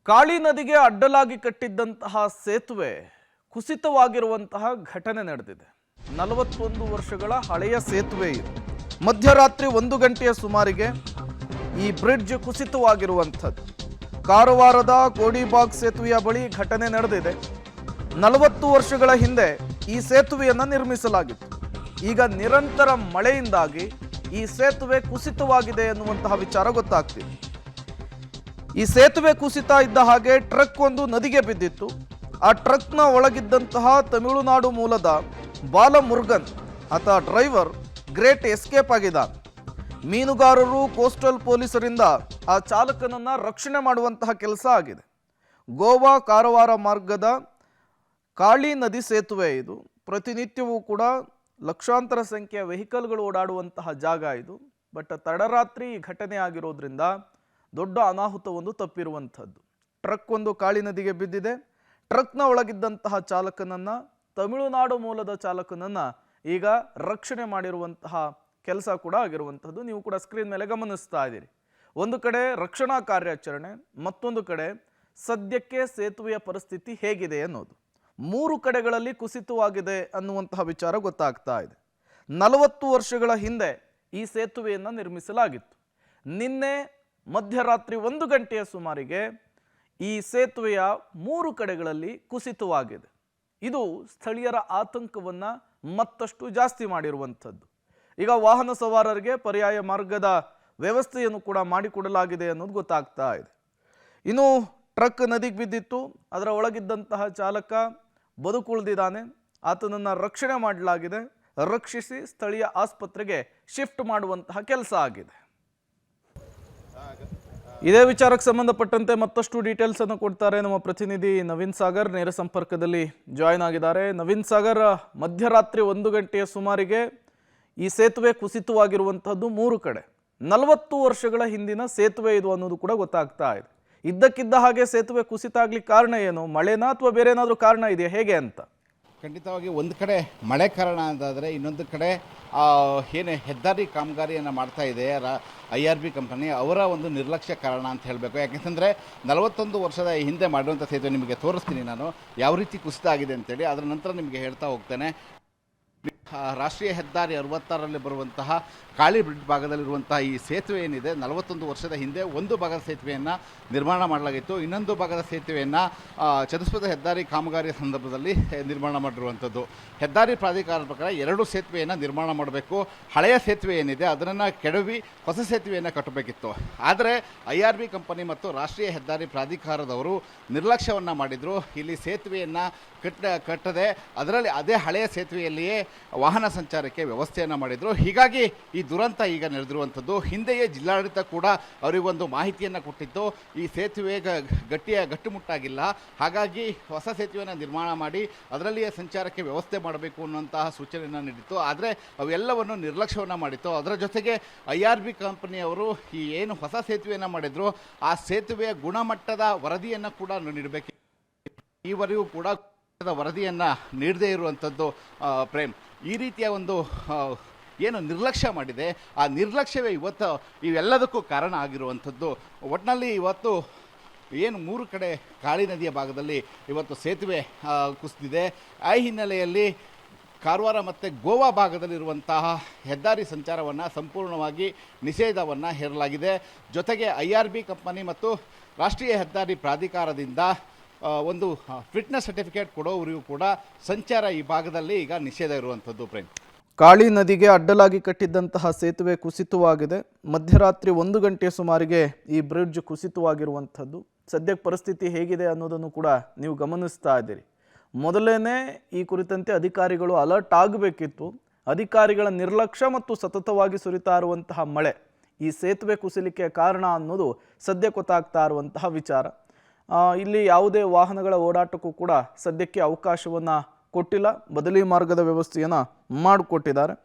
ಕಾಳಿ ನದಿಗೆ ಅಡ್ಡಲಾಗಿ ಕಟ್ಟಿದ್ದಂತಹ ಸೇತುವೆ ಕುಸಿತವಾಗಿರುವಂತಹ ಘಟನೆ ನಡೆದಿದೆ. 41 ವರ್ಷಗಳ ಹಳೆಯ ಸೇತುವೆ ಇದು. ಮಧ್ಯರಾತ್ರಿ 1 ಗಂಟೆಯ ಸುಮಾರಿಗೆ ಈ ಬ್ರಿಡ್ಜ್ ಕುಸಿತವಾಗಿರುವಂಥದ್ದು. ಕಾರವಾರದ ಕೋಡಿಬಾಗ್ ಸೇತುವೆಯ ಬಳಿ ಘಟನೆ ನಡೆದಿದೆ. 40 ವರ್ಷಗಳ ಹಿಂದೆ ಈ ಸೇತುವೆಯನ್ನು ನಿರ್ಮಿಸಲಾಗಿತ್ತು. ಈಗ ನಿರಂತರ ಮಳೆಯಿಂದಾಗಿ ಈ ಸೇತುವೆ ಕುಸಿತವಾಗಿದೆ ಎನ್ನುವಂತಹ ವಿಚಾರ ಗೊತ್ತಾಗ್ತಿದೆ. ಈ ಸೇತುವೆ ಕುಸಿತ ಇದ್ದ ಹಾಗೆ ಟ್ರಕ್ ಒಂದು ನದಿಗೆ ಬಿದ್ದಿತ್ತು. ಆ ಟ್ರಕ್ನ ಒಳಗಿದ್ದಂತಹ ತಮಿಳುನಾಡು ಮೂಲದ ಬಾಲಮುರುಗನ್ ಆತ ಡ್ರೈವರ್ ಗ್ರೇಟ್ ಎಸ್ಕೇಪ್ ಆಗಿದ್ದಾನೆ. ಮೀನುಗಾರರು ಕೋಸ್ಟಲ್ ಪೊಲೀಸರಿಂದ ಆ ಚಾಲಕನನ್ನ ರಕ್ಷಣೆ ಮಾಡುವಂತಹ ಕೆಲಸ ಆಗಿದೆ. ಗೋವಾ ಕಾರವಾರ ಮಾರ್ಗದ ಕಾಳಿ ನದಿ ಸೇತುವೆ ಇದು. ಪ್ರತಿನಿತ್ಯವೂ ಕೂಡ ಲಕ್ಷಾಂತರ ಸಂಖ್ಯೆಯ ವೆಹಿಕಲ್ಗಳು ಓಡಾಡುವಂತಹ ಜಾಗ ಇದು. ಬಟ್ ತಡರಾತ್ರಿ ಈ ಘಟನೆ ಆಗಿರೋದ್ರಿಂದ ದೊಡ್ಡ ಅನಾಹುತವೊಂದು ತಪ್ಪಿರುವಂಥದ್ದು. ಟ್ರಕ್ ಒಂದು ಕಾಳಿ ನದಿಗೆ ಬಿದ್ದಿದೆ. ಟ್ರಕ್ನ ಒಳಗಿದ್ದಂತಹ ಚಾಲಕನನ್ನ, ತಮಿಳುನಾಡು ಮೂಲದ ಚಾಲಕನನ್ನ ಈಗ ರಕ್ಷಣೆ ಮಾಡಿರುವಂತಹ ಕೆಲಸ ಕೂಡ ಆಗಿರುವಂಥದ್ದು. ನೀವು ಕೂಡ ಸ್ಕ್ರೀನ್ ಮೇಲೆ ಗಮನಿಸ್ತಾ ಇದ್ದೀರಿ. ಒಂದು ಕಡೆ ರಕ್ಷಣಾ ಕಾರ್ಯಾಚರಣೆ, ಮತ್ತೊಂದು ಕಡೆ ಸದ್ಯಕ್ಕೆ ಸೇತುವೆಯ ಪರಿಸ್ಥಿತಿ ಹೇಗಿದೆ ಅನ್ನೋದು. 3 ಕಡೆಗಳಲ್ಲಿ ಕುಸಿತವಾಗಿದೆ ಅನ್ನುವಂತಹ ವಿಚಾರ ಗೊತ್ತಾಗ್ತಾ ಇದೆ. 40 ವರ್ಷಗಳ ಹಿಂದೆ ಈ ಸೇತುವೆಯನ್ನು ನಿರ್ಮಿಸಲಾಗಿತ್ತು. ನಿನ್ನೆ ಮಧ್ಯರಾತ್ರಿ 1 ಗಂಟೆಯ ಸುಮಾರಿಗೆ ಈ ಸೇತುವೆಯ 3 ಕಡೆಗಳಲ್ಲಿ ಕುಸಿತವಾಗಿದೆ. ಇದು ಸ್ಥಳೀಯರ ಆತಂಕವನ್ನು ಮತ್ತಷ್ಟು ಜಾಸ್ತಿ ಮಾಡಿರುವಂಥದ್ದು. ಈಗ ವಾಹನ ಸವಾರರಿಗೆ ಪರ್ಯಾಯ ಮಾರ್ಗದ ವ್ಯವಸ್ಥೆಯನ್ನು ಕೂಡ ಮಾಡಿಕೊಡಲಾಗಿದೆ ಅನ್ನೋದು ಗೊತ್ತಾಗ್ತಾ ಇದೆ. ಇನ್ನು ಟ್ರಕ್ ನದಿಗೆ ಬಿದ್ದಿತ್ತು. ಅದರ ಒಳಗಿದ್ದಂತಹ ಚಾಲಕ ಬದುಕುಳಿದಿದ್ದಾನೆ. ಆತನನ್ನು ರಕ್ಷಣೆ ಮಾಡಲಾಗಿದೆ. ರಕ್ಷಿಸಿ ಸ್ಥಳೀಯ ಆಸ್ಪತ್ರೆಗೆ ಶಿಫ್ಟ್ ಮಾಡುವಂತಹ ಕೆಲಸ ಆಗಿದೆ. ಇದೇ ವಿಚಾರಕ್ಕೆ ಸಂಬಂಧಪಟ್ಟಂತೆ ಮತ್ತಷ್ಟು ಡೀಟೇಲ್ಸ್ ಅನ್ನು ಕೊಡ್ತಾರೆ ನಮ್ಮ ಪ್ರತಿನಿಧಿ ನವೀನ್ ಸಾಗರ್. ನೇರ ಸಂಪರ್ಕದಲ್ಲಿ ಜಾಯ್ನ್ ಆಗಿದ್ದಾರೆ. ನವೀನ್ ಸಾಗರ್, ಮಧ್ಯರಾತ್ರಿ 1 ಗಂಟೆಯ ಸುಮಾರಿಗೆ ಈ ಸೇತುವೆ ಕುಸಿತವಾಗಿರುವಂತಹದ್ದು 3 ಕಡೆ. 40 ವರ್ಷಗಳ ಹಿಂದಿನ ಸೇತುವೆ ಇದು ಅನ್ನೋದು ಕೂಡ ಗೊತ್ತಾಗ್ತಾ ಇದೆ. ಇದ್ದಕ್ಕಿದ್ದ ಹಾಗೆ ಸೇತುವೆ ಕುಸಿತ ಆಗ್ಲಿಕ್ಕೆ ಕಾರಣ ಏನು? ಮಳೆನಾ ಅಥವಾ ಬೇರೆ ಏನಾದರೂ ಕಾರಣ ಇದೆಯಾ, ಹೇಗೆ ಅಂತ? ಖಂಡಿತವಾಗಿ ಒಂದು ಕಡೆ ಮಳೆ ಕಾರಣ ಅಂತಾದರೆ, ಇನ್ನೊಂದು ಕಡೆ ಏನು ಹೆದ್ದಾರಿ ಕಾಮಗಾರಿಯನ್ನು ಮಾಡ್ತಾ ಇದೆ IRB ಕಂಪನಿ, ಅವರ ಒಂದು ನಿರ್ಲಕ್ಷ್ಯ ಕಾರಣ ಅಂತ ಹೇಳಬೇಕು. ಯಾಕೆಂತಂದರೆ 41 ವರ್ಷದ ಹಿಂದೆ ಮಾಡಿರುವಂಥ ಸೇತುವೆ ನಿಮಗೆ ತೋರಿಸ್ತೀನಿ ನಾನು ಯಾವ ರೀತಿ ಕುಸಿತ ಆಗಿದೆ ಅಂತೇಳಿ. ಅದರ ನಂತರ ನಿಮಗೆ ಹೇಳ್ತಾ ಹೋಗ್ತೇನೆ. ರಾಷ್ಟ್ರೀಯ ಹೆದ್ದಾರಿ 66ರಲ್ಲಿ ಬರುವಂತಹ ಕಾಳಿ ಬ್ರಿಡ್ಜ್ ಭಾಗದಲ್ಲಿರುವಂತಹ ಈ ಸೇತುವೆ ಏನಿದೆ, 41 ವರ್ಷದ ಹಿಂದೆ ಒಂದು ಭಾಗದ ಸೇತುವೆಯನ್ನು ನಿರ್ಮಾಣ ಮಾಡಲಾಗಿತ್ತು. ಇನ್ನೊಂದು ಭಾಗದ ಸೇತುವೆಯನ್ನು ಚತುಷ್ಪಥ ಹೆದ್ದಾರಿ ಕಾಮಗಾರಿಯ ಸಂದರ್ಭದಲ್ಲಿ ನಿರ್ಮಾಣ ಮಾಡಿರುವಂಥದ್ದು. ಹೆದ್ದಾರಿ ಪ್ರಾಧಿಕಾರದ ಪ್ರಕಾರ 2 ಸೇತುವೆಯನ್ನು ನಿರ್ಮಾಣ ಮಾಡಬೇಕು. ಹಳೆಯ ಸೇತುವೆ ಏನಿದೆ ಅದನ್ನು ಕೆಡವಿ ಹೊಸ ಸೇತುವೆಯನ್ನು ಕಟ್ಟಬೇಕಿತ್ತು. ಆದರೆ IRB ಕಂಪನಿ ಮತ್ತು ರಾಷ್ಟ್ರೀಯ ಹೆದ್ದಾರಿ ಪ್ರಾಧಿಕಾರದವರು ನಿರ್ಲಕ್ಷ್ಯವನ್ನು ಮಾಡಿದರು. ಇಲ್ಲಿ ಸೇತುವೆಯನ್ನು ಕಟ್ಟದೆ ಅದರಲ್ಲಿ ಅದೇ ಹಳೆಯ ಸೇತುವೆಯಲ್ಲಿಯೇ ವಾಹನ ಸಂಚಾರಕ್ಕೆ ವ್ಯವಸ್ಥೆಯನ್ನು ಮಾಡಿದರು. ಹೀಗಾಗಿ ಈ ದುರಂತ ಈಗ ನಡೆದಿರುವಂಥದ್ದು. ಹಿಂದೆಯೇ ಜಿಲ್ಲಾಡಳಿತ ಕೂಡ ಅವರಿಗೊಂದು ಮಾಹಿತಿಯನ್ನು ಕೊಟ್ಟಿತ್ತು, ಈ ಸೇತುವೆ ಗಟ್ಟುಮುಟ್ಟಾಗಿಲ್ಲ, ಹಾಗಾಗಿ ಹೊಸ ಸೇತುವೆಯನ್ನು ನಿರ್ಮಾಣ ಮಾಡಿ ಅದರಲ್ಲಿಯೇ ಸಂಚಾರಕ್ಕೆ ವ್ಯವಸ್ಥೆ ಮಾಡಬೇಕು ಅನ್ನುವಂತಹ ಸೂಚನೆಯನ್ನು ನೀಡಿತ್ತು. ಆದರೆ ಅವೆಲ್ಲವನ್ನು ನಿರ್ಲಕ್ಷ್ಯವನ್ನು ಮಾಡಿತ್ತು. ಅದರ ಜೊತೆಗೆ IRB ಕಂಪನಿಯವರು ಈ ಏನು ಹೊಸ ಸೇತುವೆಯನ್ನು ಮಾಡಿದ್ರು ಆ ಸೇತುವೆಯ ಗುಣಮಟ್ಟದ ವರದಿಯನ್ನು ಕೂಡ ನೀಡಬೇಕು. ಈವರೆಗೂ ಕೂಡ ವರದಿಯನ್ನು ನೀಡದೇ ಇರುವಂಥದ್ದು ಪ್ರೇಮ್, ಈ ರೀತಿಯ ಒಂದು ಏನು ನಿರ್ಲಕ್ಷ್ಯ ಮಾಡಿದೆ, ಆ ನಿರ್ಲಕ್ಷ್ಯವೇ ಇವತ್ತು ಇವೆಲ್ಲದಕ್ಕೂ ಕಾರಣ ಆಗಿರುವಂಥದ್ದು. ಒಟ್ಟಿನಲ್ಲಿ ಇವತ್ತು ಏನು 3 ಕಡೆ ಕಾಳಿ ನದಿಯ ಭಾಗದಲ್ಲಿ ಇವತ್ತು ಸೇತುವೆ ಕುಸಿದಿದೆ. ಆ ಹಿನ್ನೆಲೆಯಲ್ಲಿ ಕಾರವಾರ ಮತ್ತು ಗೋವಾ ಭಾಗದಲ್ಲಿರುವಂತಹ ಹೆದ್ದಾರಿ ಸಂಚಾರವನ್ನು ಸಂಪೂರ್ಣವಾಗಿ ನಿಷೇಧವನ್ನು ಹೇರಲಾಗಿದೆ. ಜೊತೆಗೆ IRB ಕಂಪನಿ ಮತ್ತು ರಾಷ್ಟ್ರೀಯ ಹೆದ್ದಾರಿ ಪ್ರಾಧಿಕಾರದಿಂದ ಒಂದು ಫಿಟ್ನೆಸ್ ಸರ್ಟಿಫಿಕೇಟ್ ಕೊಡೋವರಿಗೂ ಕೂಡ ಸಂಚಾರ ಈ ಭಾಗದಲ್ಲಿ ಈಗ ನಿಷೇಧ ಇರುವಂಥದ್ದು. ಪ್ರೇಮ್, ಕಾಳಿ ನದಿಗೆ ಅಡ್ಡಲಾಗಿ ಕಟ್ಟಿದ್ದಂತಹ ಸೇತುವೆ ಕುಸಿತವಾಗಿದೆ. ಮಧ್ಯರಾತ್ರಿ 1 ಗಂಟೆಯ ಸುಮಾರಿಗೆ ಈ ಬ್ರಿಡ್ಜ್ ಕುಸಿತವಾಗಿರುವಂಥದ್ದು. ಸದ್ಯಕ್ಕೆ ಪರಿಸ್ಥಿತಿ ಹೇಗಿದೆ ಅನ್ನೋದನ್ನು ಕೂಡ ನೀವು ಗಮನಿಸ್ತಾ ಇದ್ದೀರಿ. ಮೊದಲೇನೆ ಈ ಕುರಿತಂತೆ ಅಧಿಕಾರಿಗಳು ಅಲರ್ಟ್ ಆಗಬೇಕಿತ್ತು. ಅಧಿಕಾರಿಗಳ ನಿರ್ಲಕ್ಷ್ಯ ಮತ್ತು ಸತತವಾಗಿ ಸುರಿತಾ ಇರುವಂತಹ ಮಳೆ ಈ ಸೇತುವೆ ಕುಸಿಲಿಕ್ಕೆ ಕಾರಣ ಅನ್ನೋದು ಸದ್ಯ ಗೊತ್ತಾಗ್ತಾ ಇರುವಂತಹ ವಿಚಾರ. ಇಲ್ಲಿ ಯಾವುದೇ ವಾಹನಗಳ ಓಡಾಟಕ್ಕೂ ಕೂಡ ಸದ್ಯಕ್ಕೆ ಅವಕಾಶವನ್ನು ಕೊಟ್ಟಿಲ್ಲ. ಬದಲಿ ಮಾರ್ಗದ ವ್ಯವಸ್ಥೆಯನ್ನು ಮಾಡಿಕೊಟ್ಟಿದ್ದಾರೆ.